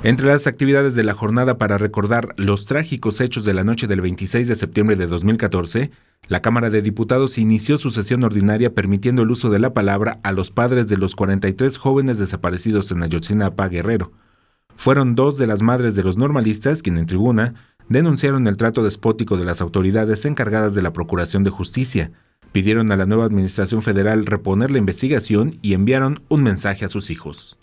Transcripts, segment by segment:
Entre las actividades de la jornada para recordar los trágicos hechos de la noche del 26 de septiembre de 2014, la Cámara de Diputados inició su sesión ordinaria permitiendo el uso de la palabra a los padres de los 43 jóvenes desaparecidos en Ayotzinapa, Guerrero. Fueron dos de las madres de los normalistas quienes en tribuna denunciaron el trato despótico de las autoridades encargadas de la Procuración de Justicia, pidieron a la nueva Administración Federal reponer la investigación y enviaron un mensaje a sus hijos.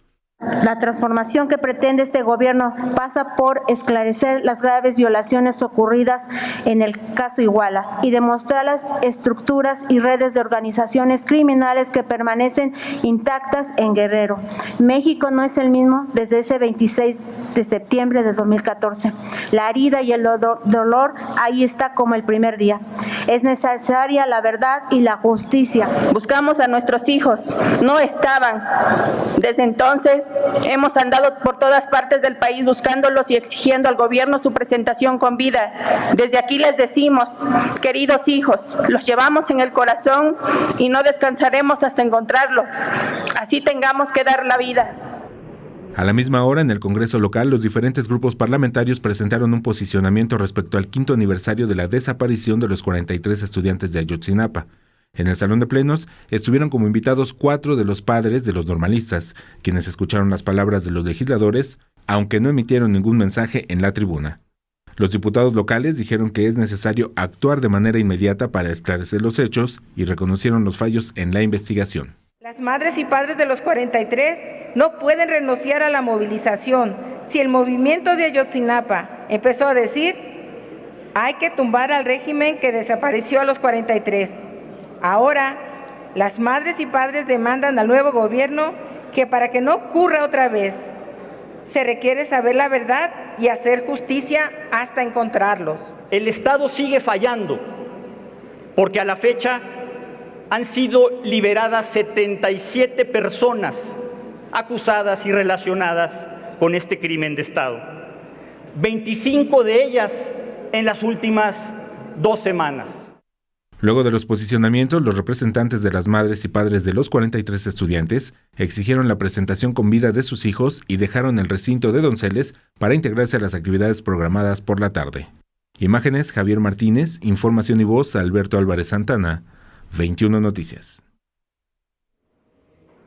La transformación que pretende este gobierno pasa por esclarecer las graves violaciones ocurridas en el caso Iguala y demostrar las estructuras y redes de organizaciones criminales que permanecen intactas en Guerrero. México no es el mismo desde ese 26 de septiembre de 2014. La herida y el dolor ahí está como el primer día. Es necesaria la verdad y la justicia. Buscamos a nuestros hijos, no estaban. Desde entonces hemos andado por todas partes del país buscándolos y exigiendo al gobierno su presentación con vida. Desde aquí les decimos, queridos hijos, los llevamos en el corazón y no descansaremos hasta encontrarlos. Así tengamos que dar la vida. A la misma hora, en el Congreso local, los diferentes grupos parlamentarios presentaron un posicionamiento respecto al 5º aniversario de la desaparición de los 43 estudiantes de Ayotzinapa. En el salón de plenos estuvieron como invitados 4 de los padres de los normalistas, quienes escucharon las palabras de los legisladores, aunque no emitieron ningún mensaje en la tribuna. Los diputados locales dijeron que es necesario actuar de manera inmediata para esclarecer los hechos y reconocieron los fallos en la investigación. Las madres y padres de los 43 no pueden renunciar a la movilización. Si el movimiento de Ayotzinapa empezó a decir, hay que tumbar al régimen que desapareció a los 43. Ahora, las madres y padres demandan al nuevo gobierno que para que no ocurra otra vez, se requiere saber la verdad y hacer justicia hasta encontrarlos. El Estado sigue fallando, porque a la fecha han sido liberadas 77 personas acusadas y relacionadas con este crimen de Estado. 25 de ellas en las últimas 2 semanas. Luego de los posicionamientos, los representantes de las madres y padres de los 43 estudiantes exigieron la presentación con vida de sus hijos y dejaron el recinto de Donceles para integrarse a las actividades programadas por la tarde. Imágenes, Javier Martínez. Información y voz, Alberto Álvarez Santana. 21 Noticias.